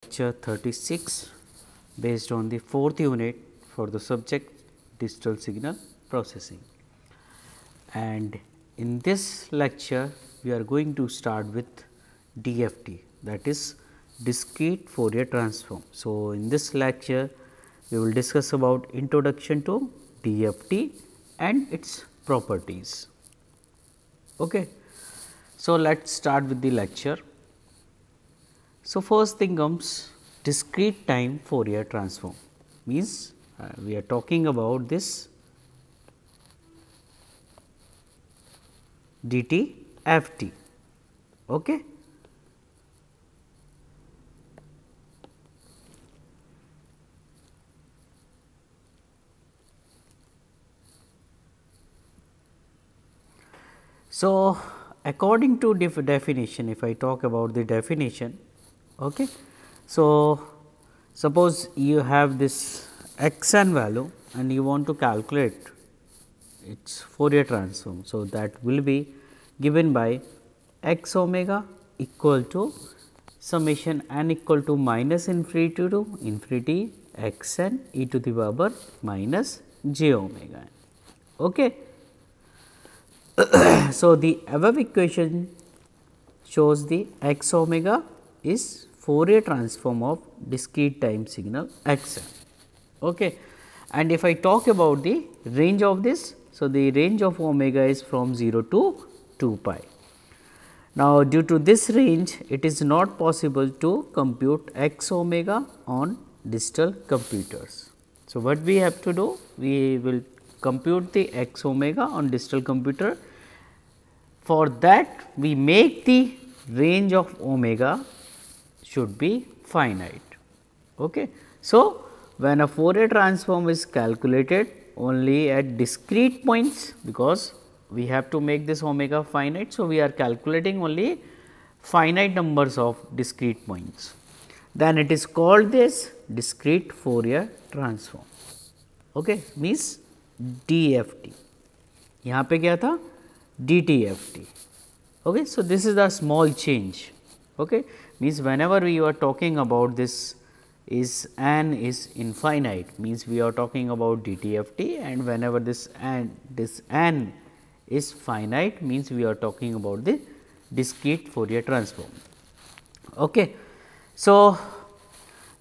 Lecture 36 based on the fourth unit for the subject digital signal processing. And in this lecture we are going to start with DFT, that is discrete Fourier transform. So, in this lecture we will discuss about introduction to DFT and its properties. Okay. So, let us start with the lecture. So, first thing comes discrete time Fourier transform, means we are talking about this DTFT. Okay. So, according to definition, if I talk about the definition, okay. So, suppose you have this x n value and you want to calculate its Fourier transform. So, that will be given by x omega equal to summation n equal to minus infinity to infinity x n e to the power minus j omega n. Okay. So, the above equation shows the x omega is Fourier transform of discrete time signal x n. Okay. And if I talk about the range of this, so the range of omega is from 0 to 2 pi. Now, due to this range, it is not possible to compute x omega on digital computers. So, what we have to do? We will compute the x omega on digital computer. For that, we make the range of omega should be finite. Okay. So, when a Fourier transform is calculated only at discrete points, because we have to make this omega finite. So, we are calculating only finite numbers of discrete points, then it is called this discrete Fourier transform. Okay. Means DFT. यहाँ पे क्या था? DTFT. Okay. So, this is a small change. Okay. Means whenever we are talking about this is n is infinite, means we are talking about DTFT, and whenever this n is finite, means we are talking about the discrete Fourier transform. Okay. So,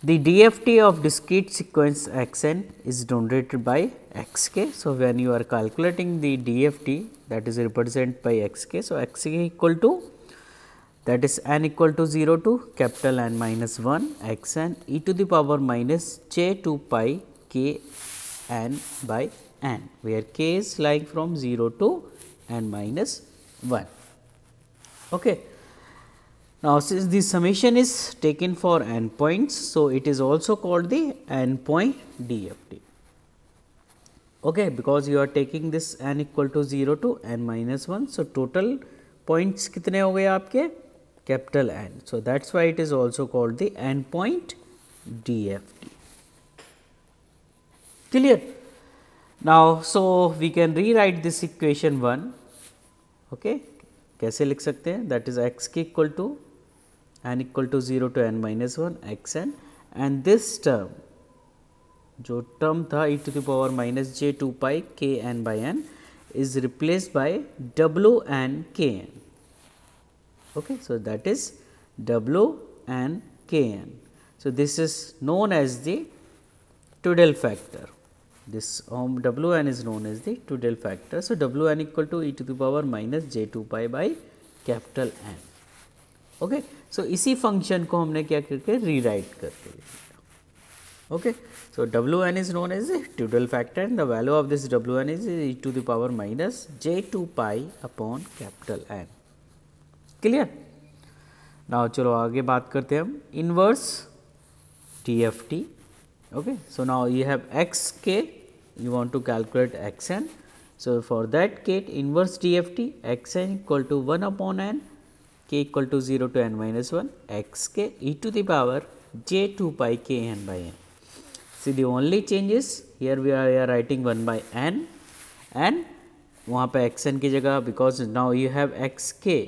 the DFT of discrete sequence x n is denoted by x k. So, when you are calculating the DFT, that is represented by x k. So, x k equal to, that is n equal to 0 to capital N minus 1 x n e to the power minus j 2 pi k n by n, where k is lying from 0 to n minus 1. Okay. Now, since the summation is taken for n points, so it is also called the n point DFT. Okay, because you are taking this n equal to 0 to n minus 1. So, total points कितने हो गए आपके? Capital N. So, that is why it is also called the n point DFT. Clear? Now, so we can rewrite this equation 1. Okay. कैसे लिख सकते हैं? That is x k equal to n equal to 0 to n minus 1 x n, and this term जो term था e to the power minus j 2 pi k n by n is replaced by w n k n. Okay. So, that is w n k n. So, this is known as the Tudel factor. This w n is known as the Tudel factor. So, w n equal to e to the power minus j 2 pi by capital N. Okay. So, इसी function को हमने क्या करके rewrite करके लिखा. Okay. So, w n is known as the Tudel factor, and the value of this w n is e to the power minus j 2 pi upon capital N. Clear? Now, चलो आगे बात करते हैं हम inverse DFT. Okay. So, now you have x k, you want to calculate x n. So, for that case inverse DFT x n equal to 1 upon n, k equal to 0 to n minus 1 x k e to the power j 2 pi k n by n. See, the only change is here we are writing 1 by n, and वहाँ पे x n की जगह, because now you have x k.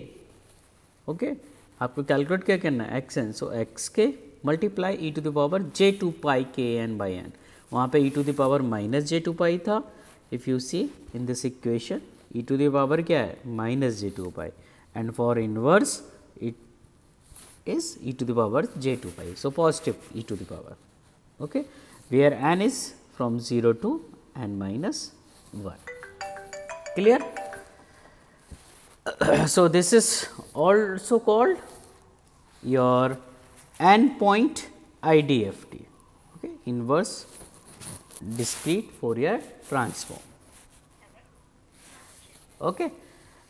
Okay. आपको calculate क्या करना है? x n. So, x k multiply e to the power j two pi k n by n, वहाँ पे e to the power minus j two pi था. If you see in this equation e to the power क्या है minus j two pi, and for inverse it is e to the power j two pi. So positive e to the power, okay, where n is from 0 to n minus 1. Clear? So this is also called your n point IDFT, okay, inverse discrete Fourier transform. Okay.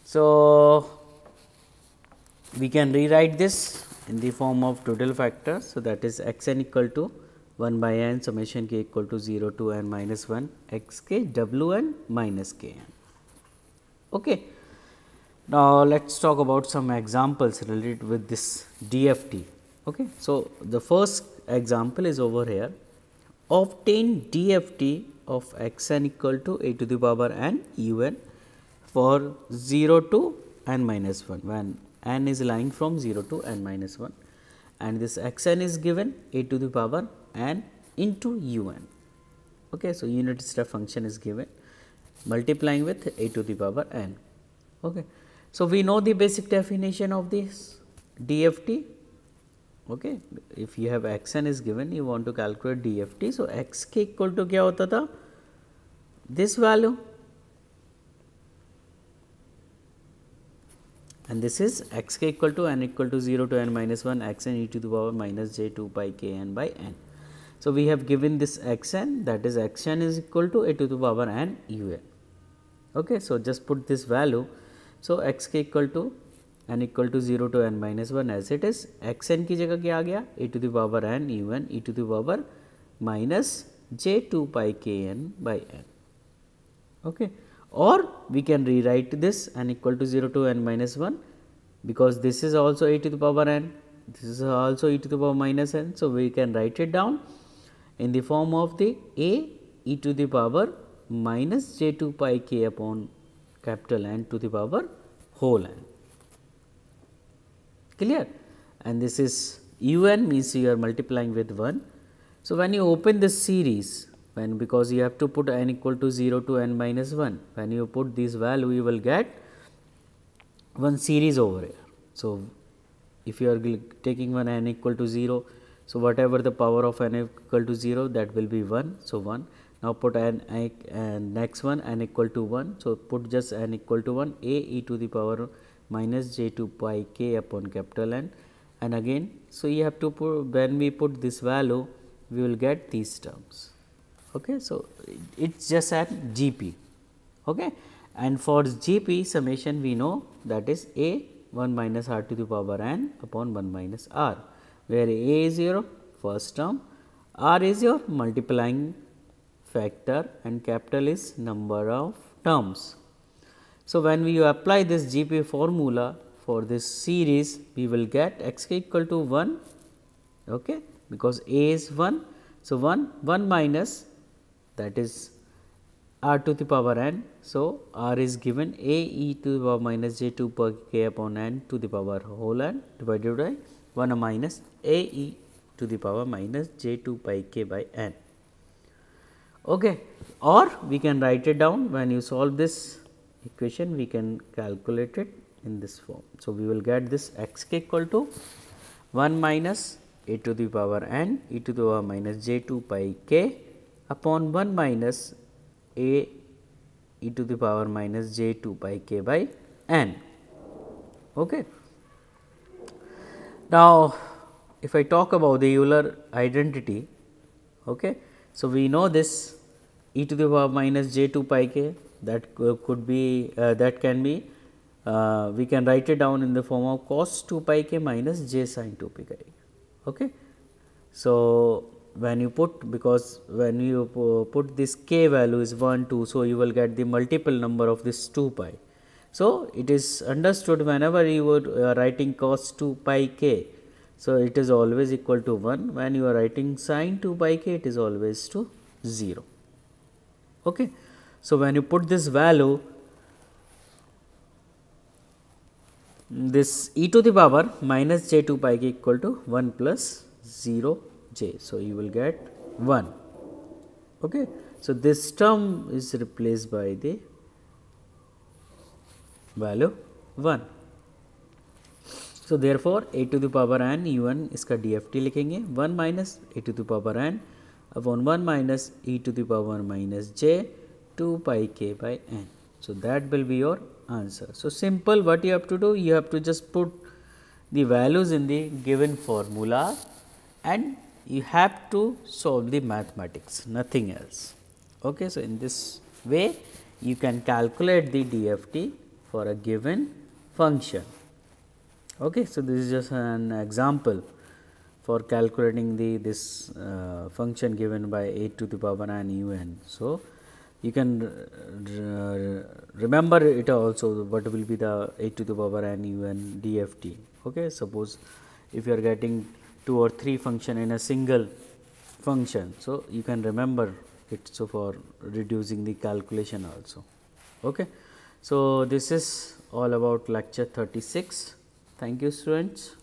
So we can rewrite this in the form of total factor. So that is x n equal to 1 by n summation k equal to 0 to n minus 1 x k w n minus k n. Okay. Now let us talk about some examples related with this DFT. Okay. So the first example is over here. Obtain DFT of x n equal to a to the power n u n for 0 to n minus 1, when n is lying from 0 to n minus 1, and this x n is given a to the power n into u n. Okay. So unit step function is given multiplying with a to the power n. Okay. So we know the basic definition of this DFT. Okay. If you have x n is given, you want to calculate DFT. So x k equal to क्या होता था, this value, and this is x k equal to n equal to 0 to n minus 1 x n e to the power minus j 2 pi k n by n. So we have given this x n, that is x n is equal to a to the power n u n. Okay. So just put this value. So x k equal to n equal to 0 to n minus 1 as it is, x n की जगह क्या आ गया a to the power n u n e to the power minus j 2 pi k n by n. Okay. Or we can rewrite this n equal to 0 to n minus 1, because this is also a to the power n, this is also e to the power minus n. So we can write it down in the form of the a e to the power minus j 2 pi k upon capital N to the power whole n. Clear? And this is u n means you are multiplying with 1. So when you open this series, when, because you have to put n equal to 0 to n minus 1, when you put this value you will get one series over here. So if you are taking one n equal to 0, so whatever the power of n equal to 0, that will be 1. So 1. Now put n and next one n equal to 1. So put just n equal to 1, a e to the power minus j 2 pi k upon capital N, and again. So you have to put, when we put this value, we will get these terms. Okay. So it's just at GP. Okay. And for GP summation we know that is a 1 minus r to the power n upon 1 minus r, where a is your first term, r is your multiplying factor, and capital is number of terms. So when we apply this GP formula for this series, we will get x k equal to 1, okay, because a is 1. So 1 minus, that is r to the power n. So r is given a e to the power minus j 2 per k upon n to the power whole n divided by 1 minus a e to the power minus j 2 pi k by n. Okay. Or we can write it down, when you solve this equation we can calculate it in this form. So we will get this x k equal to 1 minus a to the power n e to the power minus j 2 pi k upon 1 minus a e to the power minus j 2 pi k by n. Okay. Now if I talk about the Euler identity, okay, so we know this e to the power minus j 2 pi k, that could be that can be we can write it down in the form of cos 2 pi k minus j sin 2 pi k. Okay. So when you put, because when you put this k value is 1, 2, so you will get the multiple number of this 2 pi. So it is understood whenever you are writing cos 2 pi k, so it is always equal to 1. When you are writing sin 2 pi k, it is always to 0. Okay. So when you put this value, this e to the power minus j 2 pi k equal to 1 plus 0 j. So, you will get 1. Okay. So, this term is replaced by the value 1. So, therefore, a to the power n u1 इसका DFT लिखेंगे 1 minus a to the power n upon 1 minus e to the power minus j 2 pi k by n. So, that will be your answer. So, simple, what you have to do, you have to just put the values in the given formula and you have to solve the mathematics, nothing else. Okay. So, in this way you can calculate the DFT for a given function. Okay. So, this is just an example for calculating this function given by a to the power n u n. So, you can remember it also, what will be the a to the power n u n DFT. Okay. Suppose if you are getting 2 or 3 function in a single function. So, you can remember it, so for reducing the calculation also. Okay. So, this is all about lecture 36. Thank you, students.